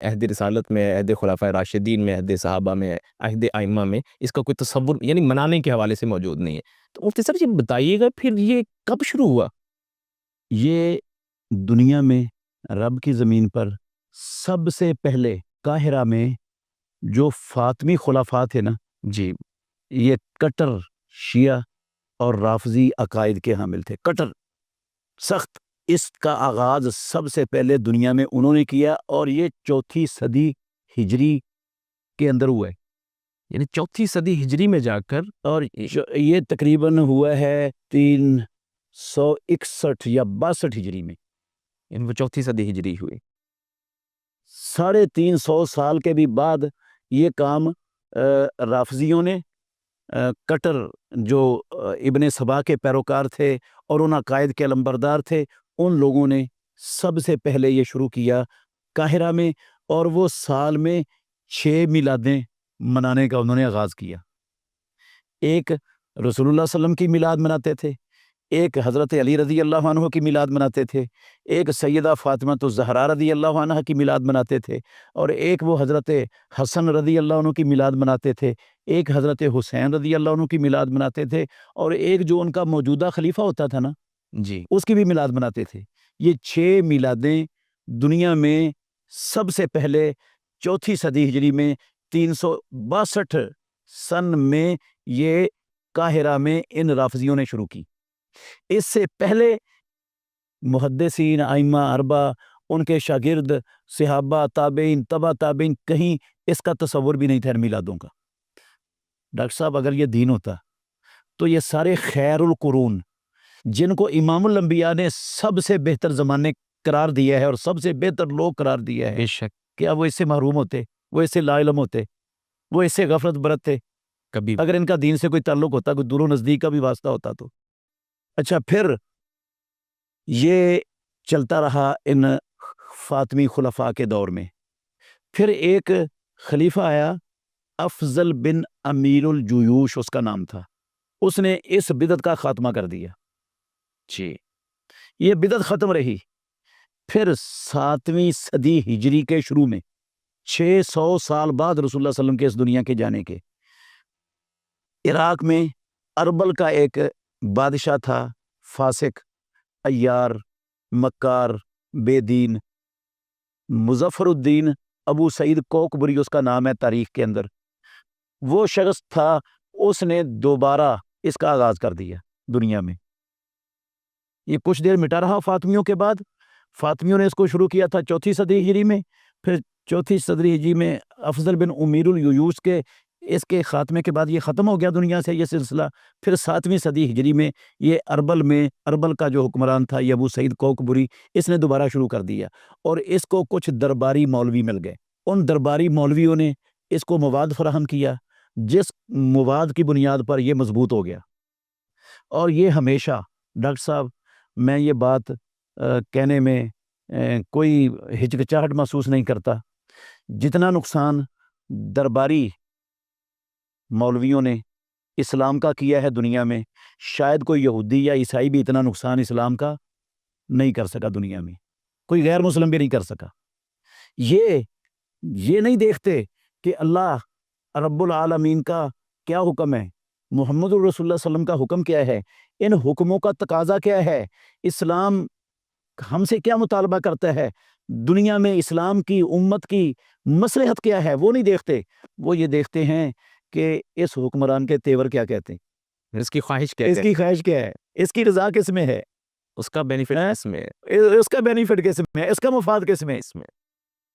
عہد رسالت میں، عہد خلفائے راشدین میں، عہد صحابہ میں، عہد ائمہ میں اس کا کوئی تصور یعنی منانے کے حوالے سے موجود نہیں ہے۔ تو مفتی صاحب یہ بتائیے گا پھر یہ کب شروع ہوا؟ یہ دنیا میں رب کی زمین پر سب سے پہلے قاہرہ میں جو فاطمی خلفاء تھے نا، جی یہ کٹر شیعہ اور رافضی عقائد کے حامل تھے، کٹر سخت۔ اس کا آغاز سب سے پہلے دنیا میں انہوں نے کیا، اور یہ 4 صدی ہجری کے اندر ہوا ہے، یعنی 4 صدی ہجری میں جا کر، اور یہ تقریباً ہوا ہے 361 یا 62 ہجری میں، یعنی وہ 4 صدی ہجری ہوئی۔ 350 سال کے بھی بعد یہ کام رافضیوں نے، کٹر جو ابن سبا کے پیروکار تھے اور ان عقائد کے علمبردار تھے، ان لوگوں نے سب سے پہلے یہ شروع کیا قاہرہ میں، اور وہ سال میں 6 میلادیں منانے کا انہوں نے آغاز کیا۔ ایک رسول اللہ صلی اللہ علیہ وسلم کی میلاد مناتے تھے، ایک حضرت علی رضی اللہ عنہ کی میلاد مناتے تھے، ایک سیدہ فاطمہ الزہرا رضی اللہ عنہ کی میلاد مناتے تھے، اور ایک وہ حضرت حسن رضی اللہ عنہ کی میلاد مناتے تھے، ایک حضرت حسین رضی اللہ عنہ کی میلاد مناتے تھے، اور ایک جو ان کا موجودہ خلیفہ ہوتا تھا نا، جی اس کی بھی میلاد مناتے تھے۔ یہ 6 میلادیں دنیا میں سب سے پہلے 4 صدی ہجری میں 362 سن میں یہ قاہرہ میں ان رافضیوں نے شروع کی۔ اس سے پہلے محدثین، ائمہ اربع، ان کے شاگرد، صحابہ، تابعین، تبع تابعین، کہیں اس کا تصور بھی نہیں تھا ان میلادوں کا۔ ڈاکٹر صاحب اگر یہ دین ہوتا تو یہ سارے خیر القرون جن کو امام الانبیاء نے سب سے بہتر زمانے قرار دیا ہے اور سب سے بہتر لوگ قرار دیا ہے، بے شک کیا وہ اس سے محروم ہوتے؟ وہ اس سے لا علم ہوتے؟ وہ اس سے غفلت برتتے؟ کبھی اگر ان کا دین سے کوئی تعلق ہوتا، کوئی دور و نزدیک کا بھی واسطہ ہوتا تو۔ اچھا، پھر یہ چلتا رہا ان فاطمی خلفاء کے دور میں۔ پھر ایک خلیفہ آیا، افضل بن امیر الجیوش اس کا نام تھا، اس نے اس بدعت کا خاتمہ کر دیا۔ جی یہ بدعت ختم رہی۔ پھر 7ویں صدی ہجری کے شروع میں، 600 سال بعد رسول اللہ صلی اللہ علیہ وسلم کے اس دنیا کے جانے کے، عراق میں اربل کا ایک بادشاہ تھا، فاسق، عیار، مکار، بے دین، مظفر الدین ابو سعید کوکبری اس کا نام ہے تاریخ کے اندر۔ وہ شخص تھا، اس نے دوبارہ اس کا آغاز کر دیا دنیا میں۔ یہ کچھ دیر مٹا رہا فاطمیوں کے بعد، فاطمیوں نے اس کو شروع کیا تھا 4 صدی ہجری میں، پھر 4 صدی ہجری میں افضل بن امیر الجیوش کے اس کے خاتمے کے بعد یہ ختم ہو گیا دنیا سے یہ سلسلہ۔ پھر 7ویں صدی ہجری میں یہ اربل کا جو حکمران تھا، یہ ابو سعید کوکبری، اس نے دوبارہ شروع کر دیا، اور اس کو کچھ درباری مولوی مل گئے۔ ان درباری مولویوں نے اس کو مواد فراہم کیا، جس مواد کی بنیاد پر یہ مضبوط ہو گیا۔ اور یہ ہمیشہ، ڈاکٹر صاحب میں یہ بات کہنے میں کوئی ہچکچاہٹ محسوس نہیں کرتا، جتنا نقصان درباری مولویوں نے اسلام کا کیا ہے دنیا میں، شاید کوئی یہودی یا عیسائی بھی اتنا نقصان اسلام کا نہیں کر سکا دنیا میں، کوئی غیر مسلم بھی نہیں کر سکا۔ یہ نہیں دیکھتے کہ اللہ رب العالمین کا کیا حکم ہے، محمد الرسول اللہ صلی اللہ علیہ وسلم کا حکم کیا ہے، ان حکموں کا تقاضا کیا ہے، اسلام ہم سے کیا مطالبہ کرتا ہے، دنیا میں اسلام کی امت کی مصلحت کیا ہے، وہ نہیں دیکھتے۔ وہ یہ دیکھتے ہیں کہ اس حکمران کے تیور کیا کہتے ہیں، اس کی خواہش کیا اس کی خواہش کیا ہے، اس کی رضا کس میں ہے، اس کا بینیفٹ اس میں اس کا بینیفٹ کس میں ہے، اس کا مفاد کس میں ہے۔